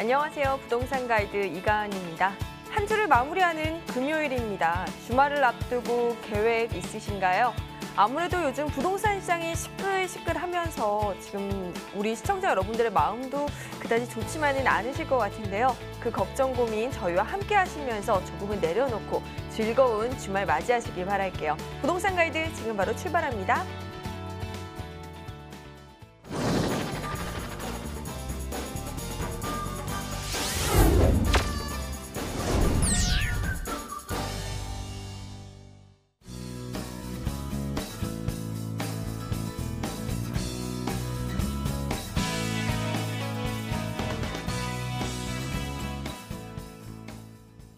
안녕하세요. 부동산 가이드 이가은입니다. 한 주를 마무리하는 금요일입니다. 주말을 앞두고 계획 있으신가요? 아무래도 요즘 부동산 시장이 시끌시끌하면서 지금 우리 시청자 여러분들의 마음도 그다지 좋지만은 않으실 것 같은데요. 그 걱정 고민 저희와 함께 하시면서 조금은 내려놓고 즐거운 주말 맞이하시길 바랄게요. 부동산 가이드 지금 바로 출발합니다.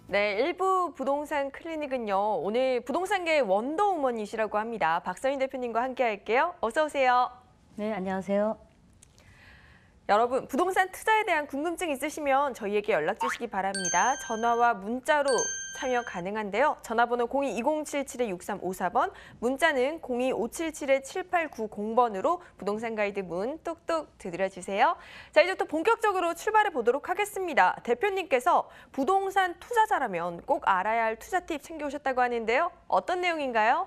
네, 일부 부동산 클리닉은요. 오늘 부동산계의 원더우먼이시라고 합니다. 박서인 대표님과 함께 할게요. 어서 오세요. 네, 안녕하세요. 여러분, 부동산 투자에 대한 궁금증 있으시면 저희에게 연락 주시기 바랍니다. 전화와 문자로 참여 가능한데요. 전화번호 02-2077-6354번, 문자는 02-577-7890번으로 부동산 가이드 문 뚝뚝 두드려주세요. 자, 이제 또 본격적으로 출발해 보도록 하겠습니다. 대표님께서 부동산 투자자라면 꼭 알아야 할 투자 팁 챙겨오셨다고 하는데요. 어떤 내용인가요?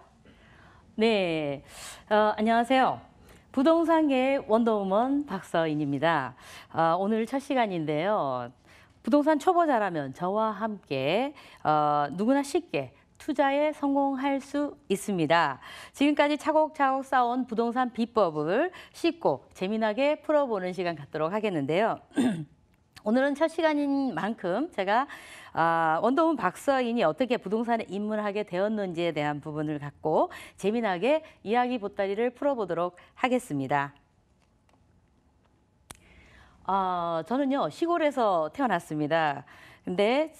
네, 안녕하세요. 부동산계의 원더우먼 박서인입니다. 오늘 첫 시간인데요. 부동산 초보자라면 저와 함께 누구나 쉽게 투자에 성공할 수 있습니다. 지금까지 차곡차곡 쌓아온 부동산 비법을 쉽고 재미나게 풀어보는 시간 갖도록 하겠는데요. 오늘은 첫 시간인 만큼 제가 원더우먼 박서인이 어떻게 부동산에 입문하게 되었는지에 대한 부분을 갖고 재미나게 이야기 보따리를 풀어보도록 하겠습니다. 저는요, 시골에서 태어났습니다. 근데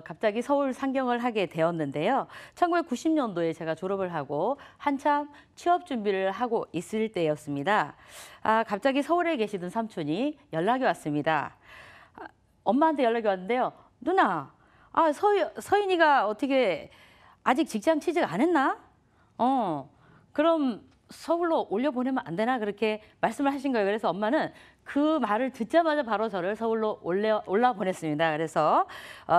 갑자기 서울 상경을 하게 되었는데요. 1990년도에 제가 졸업을 하고 한참 취업 준비를 하고 있을 때였습니다. 갑자기 서울에 계시던 삼촌이 연락이 왔습니다. 엄마한테 연락이 왔는데요. 누나, 서인이가 어떻게 아직 직장 취직 안 했나? 그럼 서울로 올려보내면 안 되나? 그렇게 말씀을 하신 거예요. 그래서 엄마는 그 말을 듣자마자 바로 저를 서울로 올라 보냈습니다. 그래서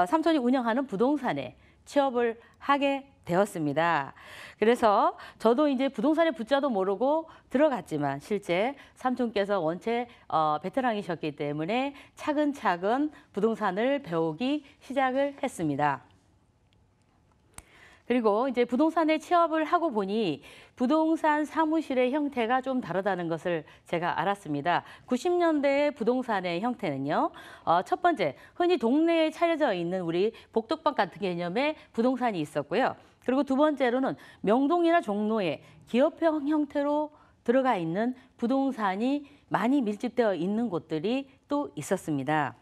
삼촌이 운영하는 부동산에 취업을 하게 되었습니다. 그래서 저도 이제 부동산의 부자도 모르고 들어갔지만 실제 삼촌께서 원체 베테랑이셨기 때문에 차근차근 부동산을 배우기 시작을 했습니다. 그리고 이제 부동산에 취업을 하고 보니 부동산 사무실의 형태가 좀 다르다는 것을 제가 알았습니다. 90년대의 부동산의 형태는요. 첫 번째, 흔히 동네에 차려져 있는 우리 복덕방 같은 개념의 부동산이 있었고요. 그리고 두 번째로는 명동이나 종로에 기업형 형태로 들어가 있는 부동산이 많이 밀집되어 있는 곳들이 또 있었습니다.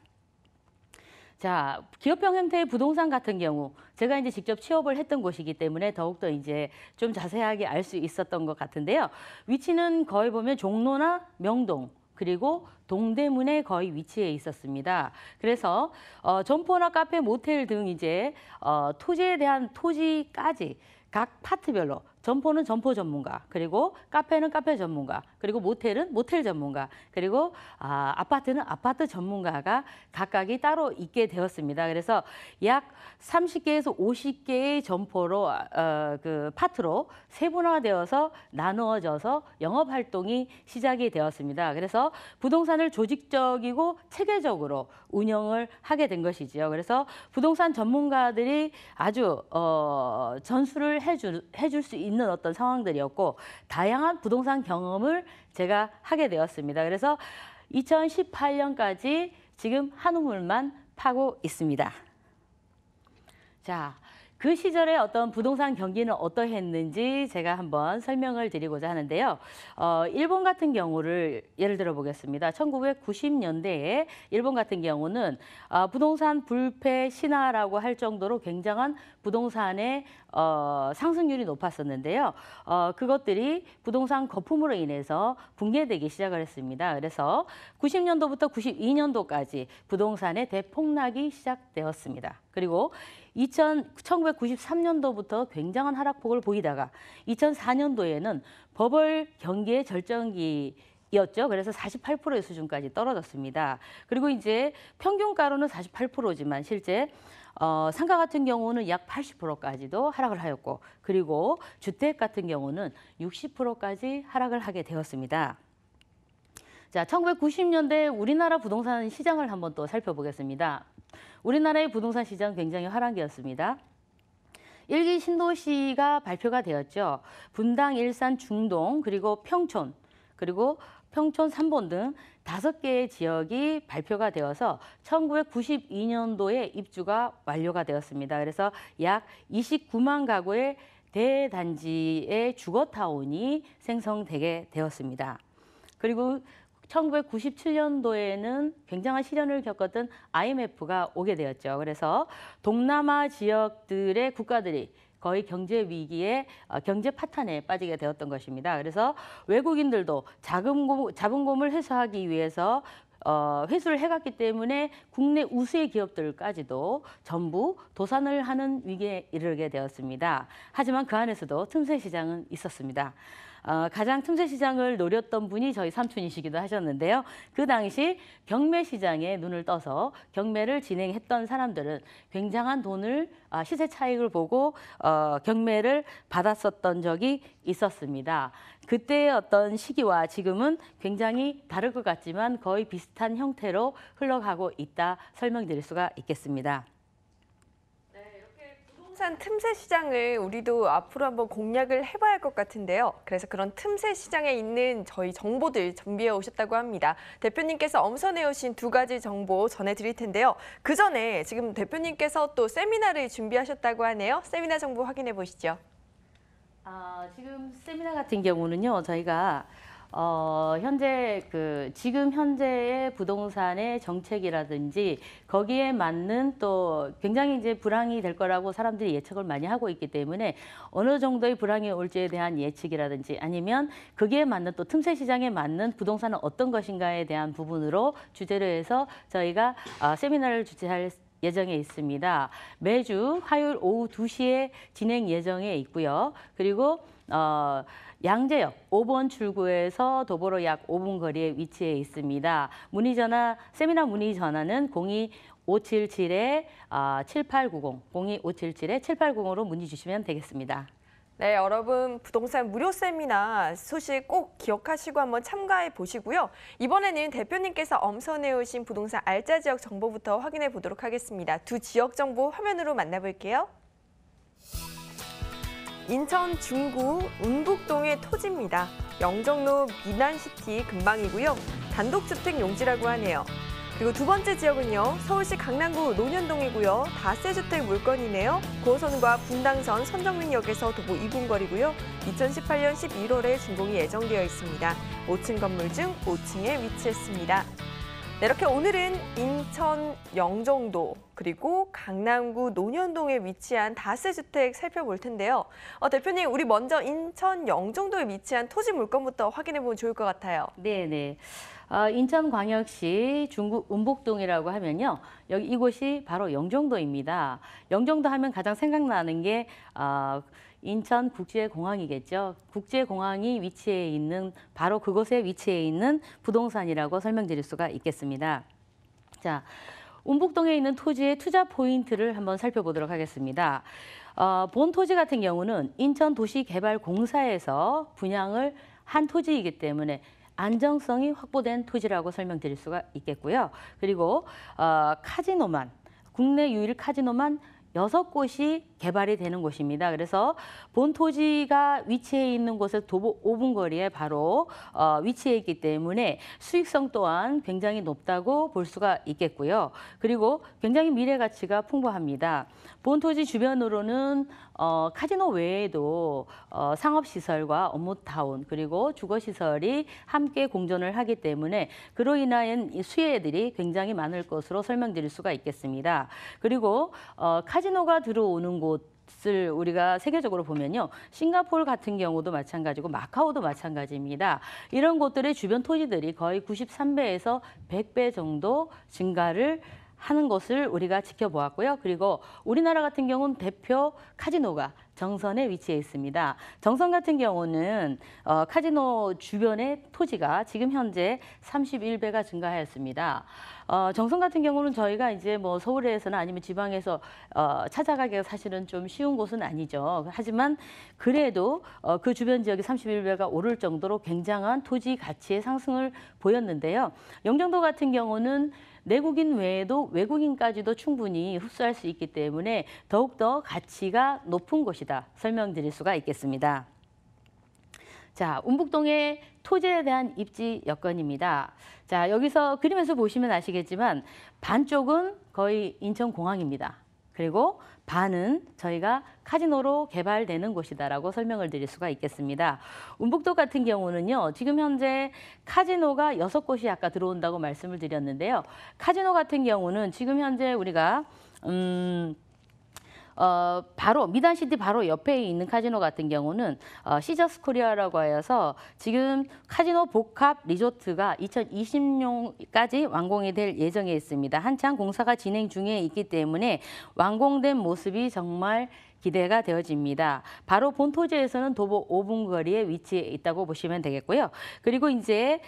자, 기업형 형태의 부동산 같은 경우 제가 이제 직접 취업을 했던 곳이기 때문에 더욱더 이제 좀 자세하게 알 수 있었던 것 같은데요. 위치는 거의 보면 종로나 명동 그리고 동대문에 거의 위치해 있었습니다. 그래서 점포나 카페, 모텔 등 이제 토지에 대한 토지까지 각 파트별로 점포는 점포 전문가, 그리고 카페는 카페 전문가, 그리고 모텔은 모텔 전문가, 그리고 아파트는 아파트 전문가가 각각이 따로 있게 되었습니다. 그래서 약 30개에서 50개의 점포로 그 파트로 세분화되어서 나누어져서 영업 활동이 시작이 되었습니다. 그래서 부동산을 조직적이고 체계적으로 운영을 하게 된 것이지요. 그래서 부동산 전문가들이 아주 전수를 해줄 수 있는 어떤 상황들이었고 다양한 부동산 경험을 제가 하게 되었습니다. 그래서 2018년까지 지금 한 우물만 파고 있습니다. 자, 그 시절에 어떤 부동산 경기는 어떠했는지 제가 한번 설명을 드리고자 하는데요. 일본 같은 경우를 예를 들어 보겠습니다. 1990년대에 일본 같은 경우는 부동산 불패 신화라고 할 정도로 굉장한 부동산의 상승률이 높았었는데요. 그것들이 부동산 거품으로 인해서 붕괴되기 시작을 했습니다. 그래서 90년도부터 92년도까지 부동산의 대폭락이 시작되었습니다. 그리고 1993년도부터 굉장한 하락폭을 보이다가 2004년도에는 버블 경기의 절정기에 이었죠. 그래서 48%의 수준까지 떨어졌습니다. 그리고 이제 평균가로는 48%지만 실제 상가 같은 경우는 약 80%까지도 하락을 하였고, 그리고 주택 같은 경우는 60%까지 하락을 하게 되었습니다. 자, 1990년대 우리나라 부동산 시장을 한번 또 살펴보겠습니다. 우리나라의 부동산 시장 굉장히 화랑기였습니다. 일기 신도시가 발표가 되었죠. 분당, 일산, 중동, 그리고 평촌, 그리고 평촌 3본 등 5개의 지역이 발표가 되어서 1992년도에 입주가 완료가 되었습니다. 그래서 약 29만 가구의 대단지의 주거타운이 생성되게 되었습니다. 그리고 1997년도에는 굉장한 시련을 겪었던 IMF가 오게 되었죠. 그래서 동남아 지역들의 국가들이 거의 경제 위기에 경제 파탄에 빠지게 되었던 것입니다. 그래서 외국인들도 자본금을 회수하기 위해서 회수를 해갔기 때문에 국내 우수의 기업들까지도 전부 도산을 하는 위기에 이르게 되었습니다. 하지만 그 안에서도 틈새 시장은 있었습니다. 가장 틈새 시장을 노렸던 분이 저희 삼촌이시기도 하셨는데요. 그 당시 경매 시장에 눈을 떠서 경매를 진행했던 사람들은 굉장한 돈을 시세 차익을 보고 경매를 받았었던 적이 있었습니다. 그때의 어떤 시기와 지금은 굉장히 다를 것 같지만 거의 비슷한 형태로 흘러가고 있다 설명드릴 수가 있겠습니다. 부동산 틈새 시장을 우리도 앞으로 한번 공략을 해봐야 할 것 같은데요. 그래서 그런 틈새 시장에 있는 저희 정보들 준비해 오셨다고 합니다. 대표님께서 엄선해 오신 2가지 정보 전해드릴 텐데요. 그 전에 지금 대표님께서 또 세미나를 준비하셨다고 하네요. 세미나 정보 확인해 보시죠. 지금 세미나 같은 경우는요, 저희가 지금 현재의 부동산의 정책이라든지 거기에 맞는 또 굉장히 이제 불황이 될 거라고 사람들이 예측을 많이 하고 있기 때문에 어느 정도의 불황이 올지에 대한 예측이라든지 아니면 거기에 맞는 또 틈새 시장에 맞는 부동산은 어떤 것인가에 대한 부분으로 주제로 해서 저희가 세미나를 주최할 예정에 있습니다. 매주 화요일 오후 2시에 진행 예정에 있고요. 그리고 양재역 5번 출구에서 도보로 약 5분 거리에 위치해 있습니다. 세미나 문의 전화는 02577-7890, 02577-7890으로 문의 주시면 되겠습니다. 네, 여러분 부동산 무료 세미나 소식 꼭 기억하시고 한번 참가해 보시고요. 이번에는 대표님께서 엄선해 오신 부동산 알짜 지역 정보부터 확인해 보도록 하겠습니다. 2 지역 정보 화면으로 만나볼게요. 인천 중구 운북동의 토지입니다. 영종로 미난시티 근방이고요. 단독주택 용지라고 하네요. 그리고 2번째 지역은요. 서울시 강남구 논현동이고요. 다세주택 물건이네요. 9호선과 분당선 선정민역에서 도보 2분 거리고요. 2018년 11월에 준공이 예정되어 있습니다. 5층 건물 중 5층에 위치했습니다. 네, 이렇게 오늘은 인천 영종도 그리고 강남구 논현동에 위치한 다세주택 살펴볼 텐데요. 대표님, 우리 먼저 인천 영종도에 위치한 토지 물건부터 확인해 보면 좋을 것 같아요. 네네. 인천광역시 중구 운북동이라고 하면요. 이곳이 바로 영종도입니다. 영종도 하면 가장 생각나는 게 인천국제공항이겠죠. 국제공항이 위치해 있는 바로 그곳에 위치해 있는 부동산이라고 설명드릴 수가 있겠습니다. 자, 운북동에 있는 토지의 투자 포인트를 한번 살펴보도록 하겠습니다. 본 토지 같은 경우는 인천도시개발공사에서 분양을 한 토지이기 때문에 안정성이 확보된 토지라고 설명드릴 수가 있겠고요. 그리고 국내 유일 카지노만 6곳이 개발이 되는 곳입니다. 그래서 본 토지가 위치해 있는 곳에 도보 5분 거리에 바로 위치해 있기 때문에 수익성 또한 굉장히 높다고 볼 수가 있겠고요. 그리고 굉장히 미래 가치가 풍부합니다. 본 토지 주변으로는 카지노 외에도 상업시설과 업무타운 그리고 주거시설이 함께 공존을 하기 때문에 그로 인한 수혜들이 굉장히 많을 것으로 설명드릴 수가 있겠습니다. 그리고 카지노가 들어오는 곳을 우리가 세계적으로 보면요. 싱가포르 같은 경우도 마찬가지고 마카오도 마찬가지입니다. 이런 곳들의 주변 토지들이 거의 93배에서 100배 정도 증가를 하는 것을 우리가 지켜보았고요. 그리고 우리나라 같은 경우는 대표 카지노가 정선에 위치해 있습니다. 정선 같은 경우는 카지노 주변의 토지가 지금 현재 31배가 증가하였습니다. 정선 같은 경우는 저희가 이제 뭐 서울에서나 아니면 지방에서 찾아가기가 사실은 좀 쉬운 곳은 아니죠. 하지만 그래도 그 주변 지역이 31배가 오를 정도로 굉장한 토지 가치의 상승을 보였는데요. 영종도 같은 경우는 내국인 외에도 외국인까지도 충분히 흡수할 수 있기 때문에 더욱더 가치가 높은 곳이다 설명드릴 수가 있겠습니다. 자, 운북동의 토지에 대한 입지 여건입니다. 자, 여기서 그림에서 보시면 아시겠지만 반쪽은 거의 인천공항입니다. 그리고 반은 저희가 카지노로 개발되는 곳이다라고 설명을 드릴 수가 있겠습니다. 운북도 같은 경우는요, 지금 현재 카지노가 6곳이 아까 들어온다고 말씀을 드렸는데요. 카지노 같은 경우는 지금 현재 우리가 바로 미단시티 바로 옆에 있는 카지노 같은 경우는 시저스 코리아라고 하여서 지금 카지노 복합 리조트가 2020년까지 완공이 될 예정에 있습니다. 한창 공사가 진행 중에 있기 때문에 완공된 모습이 정말 기대가 되어집니다. 바로 본 토지에서는 도보 5분 거리에 위치해 있다고 보시면 되겠고요. 그리고 이제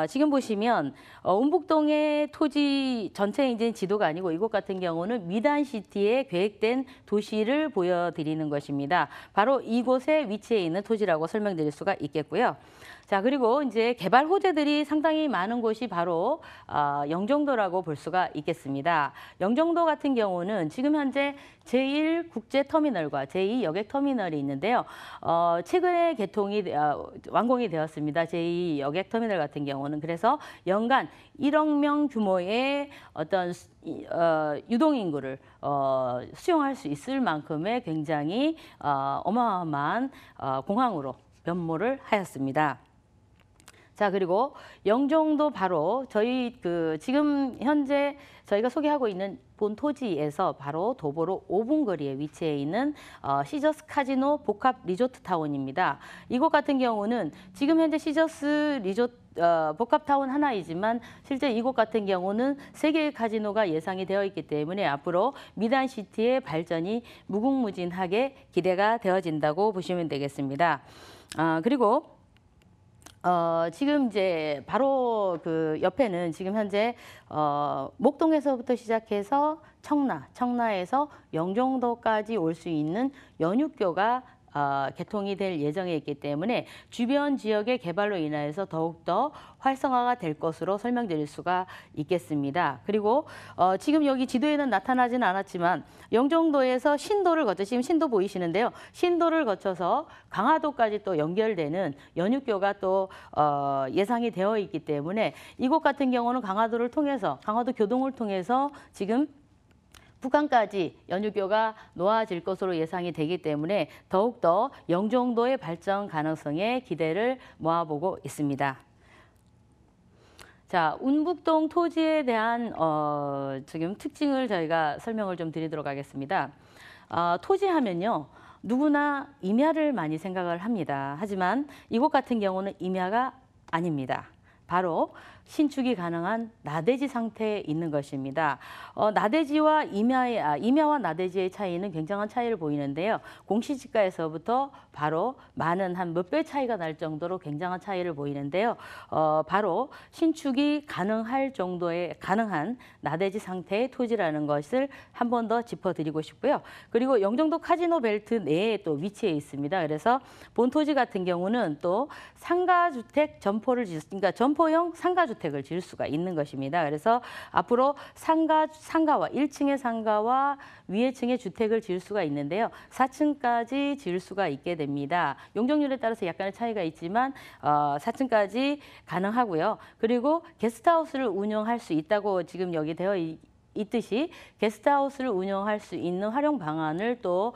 지금 보시면 운북동의 토지 전체 이제 지도가 아니고 이곳 같은 경우는 미단시티에 계획된 도시를 보여드리는 것입니다. 바로 이곳에 위치해 있는 토지라고 설명드릴 수가 있겠고요. 자, 그리고 이제 개발 호재들이 상당히 많은 곳이 바로 영종도라고 볼 수가 있겠습니다. 영종도 같은 경우는 지금 현재 제1국제터미널과 제2여객터미널이 있는데요. 최근에 완공이 되었습니다. 제2여객터미널 같은 경우는. 그래서 연간 1억 명 규모의 어떤 유동인구를 수용할 수 있을 만큼의 굉장히 어마어마한 공항으로 변모를 하였습니다. 자, 그리고 영종도 바로 저희 지금 현재 저희가 소개하고 있는 본 토지에서 바로 도보로 5분 거리에 위치해 있는 시저스 카지노 복합 리조트 타운입니다. 이곳 같은 경우는 지금 현재 시저스 복합타운 하나이지만 실제 이곳 같은 경우는 3개의 카지노가 예상이 되어 있기 때문에 앞으로 미단시티의 발전이 무궁무진하게 기대가 되어진다고 보시면 되겠습니다. 그리고 지금 이제 바로 그 옆에는 지금 현재 목동에서부터 시작해서 청라에서 영종도까지 올 수 있는 연육교가 개통이 될 예정에 있기 때문에 주변 지역의 개발로 인하여서 더욱더 활성화가 될 것으로 설명드릴 수가 있겠습니다. 그리고 지금 여기 지도에는 나타나지는 않았지만 영종도에서 신도를 거쳐 지금 신도 보이시는데요. 신도를 거쳐서 강화도까지 또 연결되는 연육교가 또 예상이 되어 있기 때문에 이곳 같은 경우는 강화도 교동을 통해서 지금 북한까지 연유교가 놓아질 것으로 예상이 되기 때문에 더욱더 영종도의 발전 가능성에 기대를 모아보고 있습니다. 자, 운북동 토지에 대한 지금 특징을 저희가 설명을 좀 드리도록 하겠습니다. 토지 하면요. 누구나 임야를 많이 생각을 합니다. 하지만 이곳 같은 경우는 임야가 아닙니다. 바로 신축이 가능한 나대지 상태에 있는 것입니다. 나대지와 임야와 나대지의 차이는 굉장한 차이를 보이는데요. 공시지가에서부터 바로 많은 한 몇 배 차이가 날 정도로 굉장한 차이를 보이는데요. 바로 신축이 가능할 정도의 가능한 나대지 상태의 토지라는 것을 한 번 더 짚어드리고 싶고요. 그리고 영종도 카지노 벨트 내에 또 위치해 있습니다. 그래서 본 토지 같은 경우는 또 상가주택 그러니까 점포형 상가주택을 지을 수가 있는 것입니다. 그래서 앞으로 상가와 1층의 상가와 위에 층의 주택을 지을 수가 있는데요. 4층까지 지을 수가 있게 됩니다. 용적률에 따라서 약간의 차이가 있지만 4층까지 가능하고요. 그리고 게스트하우스를 운영할 수 있다고 지금 여기 되어 있듯이 게스트하우스를 운영할 수 있는 활용 방안을 또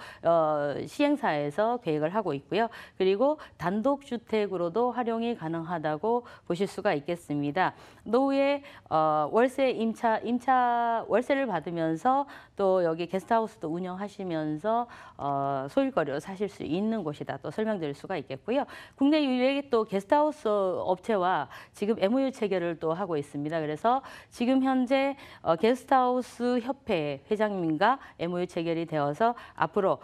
시행사에서 계획을 하고 있고요. 그리고 단독주택으로도 활용이 가능하다고 보실 수가 있겠습니다. 노후에 월세 임차 월세를 받으면서 또 여기 게스트하우스도 운영하시면서 소일거리로 사실 수 있는 곳이다 또 설명드릴 수가 있겠고요. 국내 유일의 또 게스트하우스 업체와 지금 MOU 체결을 또 하고 있습니다. 그래서 지금 현재 게스트하우스 게스트하우스 협회 회장님과 MOU 체결이 되어서 앞으로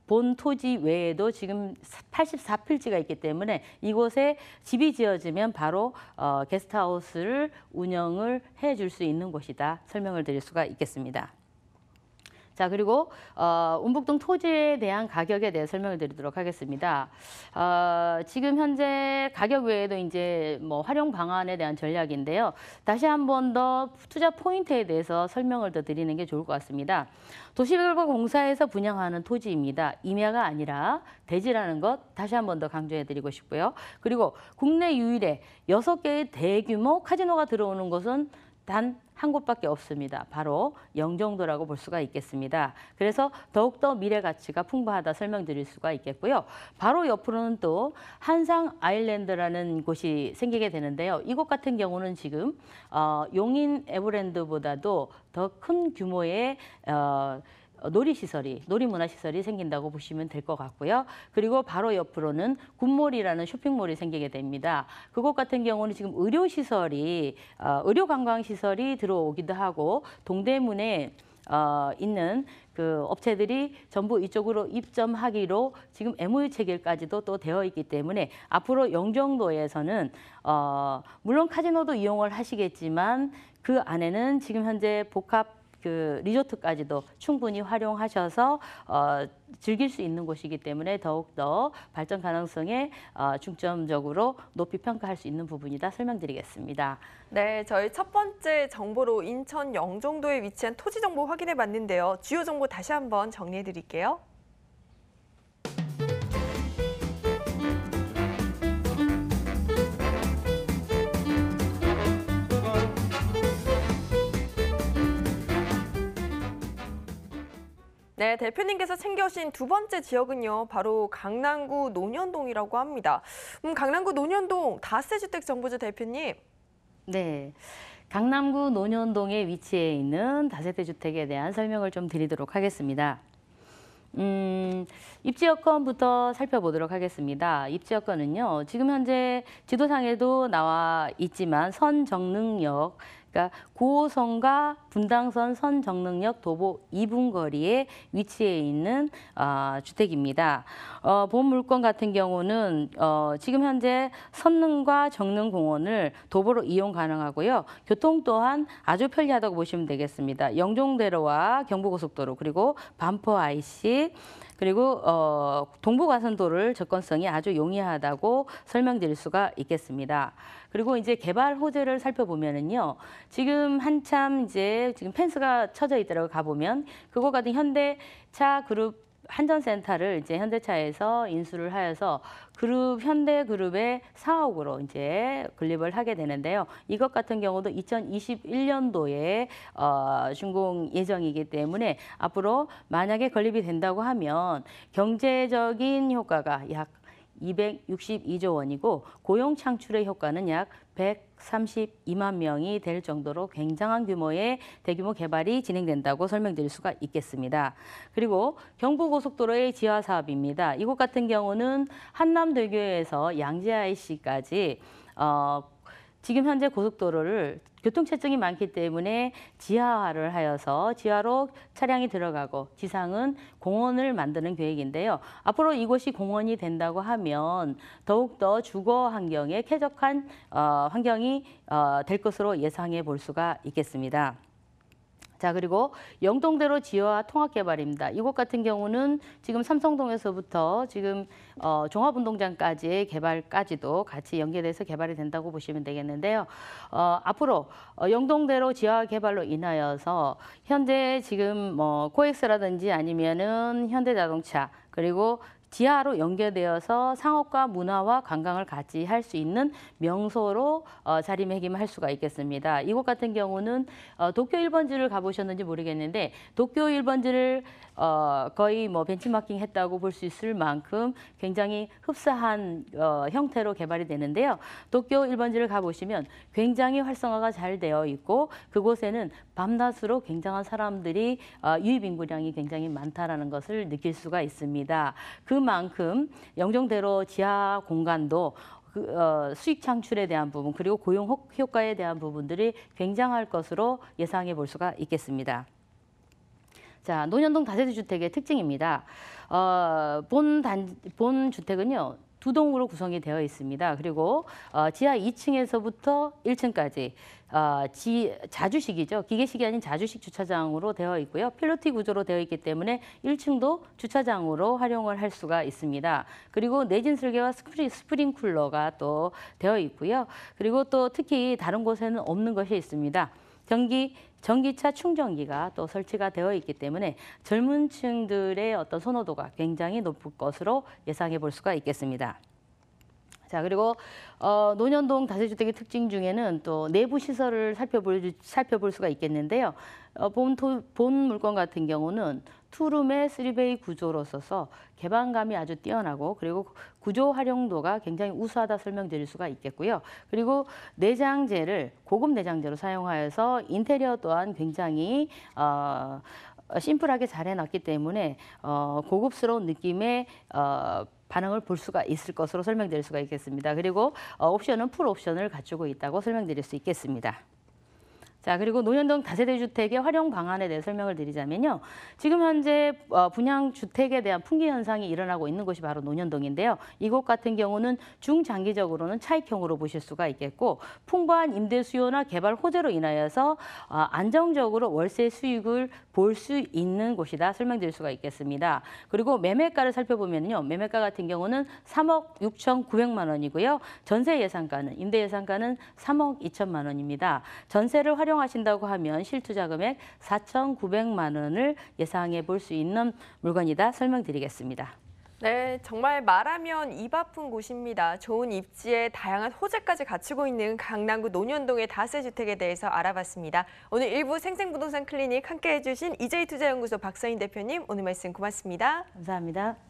본 토지 외에도 지금 84필지가 있기 때문에 이곳에 집이 지어지면 바로 게스트하우스를 운영을 해줄 수 있는 곳이다. 설명을 드릴 수가 있겠습니다. 자, 그리고 운북동 토지에 대한 가격에 대해 설명을 드리도록 하겠습니다. 지금 현재 가격 외에도 이제 뭐 활용 방안에 대한 전략인데요. 다시 한 번 더 투자 포인트에 대해서 설명을 더 드리는 게 좋을 것 같습니다. 도시개발공사에서 분양하는 토지입니다. 임야가 아니라 대지라는 것 다시 한 번 더 강조해 드리고 싶고요. 그리고 국내 유일의 6개의 대규모 카지노가 들어오는 곳은 단 한 곳밖에 없습니다. 바로 영종도라고 볼 수가 있겠습니다. 그래서 더욱더 미래 가치가 풍부하다 설명드릴 수가 있겠고요. 바로 옆으로는 또 한상 아일랜드라는 곳이 생기게 되는데요. 이곳 같은 경우는 지금 용인 에버랜드보다도 더 큰 규모의 놀이문화시설이 생긴다고 보시면 될 것 같고요. 그리고 바로 옆으로는 굿몰이라는 쇼핑몰이 생기게 됩니다. 그곳 같은 경우는 지금 의료관광시설이 들어오기도 하고 동대문에 있는 그 업체들이 전부 이쪽으로 입점하기로 지금 MOU 체결까지도 또 되어 있기 때문에 앞으로 영종도에서는 물론 카지노도 이용을 하시겠지만 그 안에는 지금 현재 복합 그 리조트까지도 충분히 활용하셔서 즐길 수 있는 곳이기 때문에 더욱더 발전 가능성에 중점적으로 높이 평가할 수 있는 부분이다 설명드리겠습니다. 네, 저희 첫 번째 정보로 인천 영종도에 위치한 토지 정보 확인해 봤는데요. 주요 정보 다시 한번 정리해 드릴게요. 네, 대표님께서 챙겨오신 두 번째 지역은요, 바로 강남구 논현동이라고 합니다. 강남구 논현동 다세주택 정보죠, 대표님? 네, 강남구 논현동에 위치해 있는 다세대 주택에 대한 설명을 좀 드리도록 하겠습니다. 입지 여건부터 살펴보도록 하겠습니다. 입지 여건은요, 지금 현재 지도상에도 나와 있지만 선정릉역, 그러니까 9호선과 분당선 선정릉역 도보 2분 거리에 위치해 있는 주택입니다. 본 물건 같은 경우는 지금 현재 선릉과 정릉공원을 도보로 이용 가능하고요. 교통 또한 아주 편리하다고 보시면 되겠습니다. 영종대로와 경부고속도로 그리고 반포 IC 그리고 동부가선도로를 접근성이 아주 용이하다고 설명드릴 수가 있겠습니다. 그리고 이제 개발 호재를 살펴보면은요, 지금 한참 이제 지금 펜스가 쳐져 있더라고 가보면 그거 같은 현대차 그룹 한전센터를 이제 현대차에서 인수를 하여서 현대그룹의 사옥으로 이제 건립을 하게 되는데요. 이것 같은 경우도 2021년도에 준공 예정이기 때문에 앞으로 만약에 건립이 된다고 하면 경제적인 효과가 약 262조 원이고 고용 창출의 효과는 약 132만 명이 될 정도로 굉장한 규모의 대규모 개발이 진행된다고 설명드릴 수가 있겠습니다. 그리고 경부고속도로의 지하 사업입니다. 이곳 같은 경우는 한남대교에서 양재 IC까지 지금 현재 고속도로를 교통체증이 많기 때문에 지하화를 하여서 지하로 차량이 들어가고 지상은 공원을 만드는 계획인데요. 앞으로 이곳이 공원이 된다고 하면 더욱더 주거 환경에 쾌적한 환경이 될 것으로 예상해 볼 수가 있겠습니다. 자, 그리고 영동대로 지하 통합개발입니다. 이곳 같은 경우는 지금 삼성동에서부터 지금 종합운동장까지의 개발까지도 같이 연계돼서 개발이 된다고 보시면 되겠는데요. 앞으로 영동대로 지하 개발로 인하여서 현재 지금 뭐 코엑스라든지 아니면은 현대자동차 그리고 지하로 연계되어서 상업과 문화와 관광을 같이 할 수 있는 명소로 자리매김할 수가 있겠습니다. 이곳 같은 경우는 도쿄 1번지를 가보셨는지 모르겠는데 도쿄 1번지를 거의 뭐 벤치마킹 했다고 볼 수 있을 만큼 굉장히 흡사한 형태로 개발이 되는데요. 도쿄 1번지를 가보시면 굉장히 활성화가 잘 되어 있고 그곳에는 밤낮으로 굉장한 사람들이 유입 인구량이 굉장히 많다라는 것을 느낄 수가 있습니다. 그만큼 영종대로 지하 공간도 수익 창출에 대한 부분 그리고 고용 효과에 대한 부분들이 굉장할 것으로 예상해 볼 수가 있겠습니다. 자, 논현동 다세대 주택의 특징입니다. 본 주택은요. 두 동으로 구성이 되어 있습니다. 그리고 지하 2층에서부터 1층까지 자주식이죠. 기계식이 아닌 자주식 주차장으로 되어 있고요. 필로티 구조로 되어 있기 때문에 1층도 주차장으로 활용을 할 수가 있습니다. 그리고 내진 설계와 스프링쿨러가 또 되어 있고요. 그리고 또 특히 다른 곳에는 없는 것이 있습니다. 전기차 충전기가 또 설치가 되어 있기 때문에 젊은 층들의 어떤 선호도가 굉장히 높을 것으로 예상해 볼 수가 있겠습니다. 자, 그리고 논현동 다세주택의 특징 중에는 또 내부 시설을 살펴볼 수가 있겠는데요. 본 물건 같은 경우는 투룸의 3베이 구조로 써서 개방감이 아주 뛰어나고 그리고 구조 활용도가 굉장히 우수하다 설명드릴 수가 있겠고요. 그리고 내장재를 고급 내장재로 사용하여서 인테리어 또한 굉장히 심플하게 잘 해놨기 때문에 고급스러운 느낌의 반응을 볼 수가 있을 것으로 설명드릴 수가 있겠습니다. 그리고 옵션은 풀 옵션을 갖추고 있다고 설명드릴 수 있겠습니다. 자, 그리고 논현동 다세대 주택의 활용 방안에 대해 설명을 드리자면요. 지금 현재 분양 주택에 대한 풍기 현상이 일어나고 있는 곳이 바로 논현동인데요. 이곳 같은 경우는 중장기적으로는 차익형으로 보실 수가 있겠고 풍부한 임대 수요나 개발 호재로 인하여서 안정적으로 월세 수익을 볼 수 있는 곳이다 설명드릴 수가 있겠습니다. 그리고 매매가를 살펴보면요. 매매가 같은 경우는 3억 6,900만 원이고요. 전세 예상가는 임대 예상가는 3억 2천만 원입니다. 전세를 활용하신다고 하면 실투자 금액 4,900만 원을 예상해 볼 수 있는 물건이다 설명드리겠습니다. 네, 정말 말하면 입 아픈 곳입니다. 좋은 입지에 다양한 호재까지 갖추고 있는 강남구 논현동의 다세주택에 대해서 알아봤습니다. 오늘 일부 생생부동산 클리닉 함께해 주신 EJ투자연구소 박서인 대표님, 오늘 말씀 고맙습니다. 감사합니다.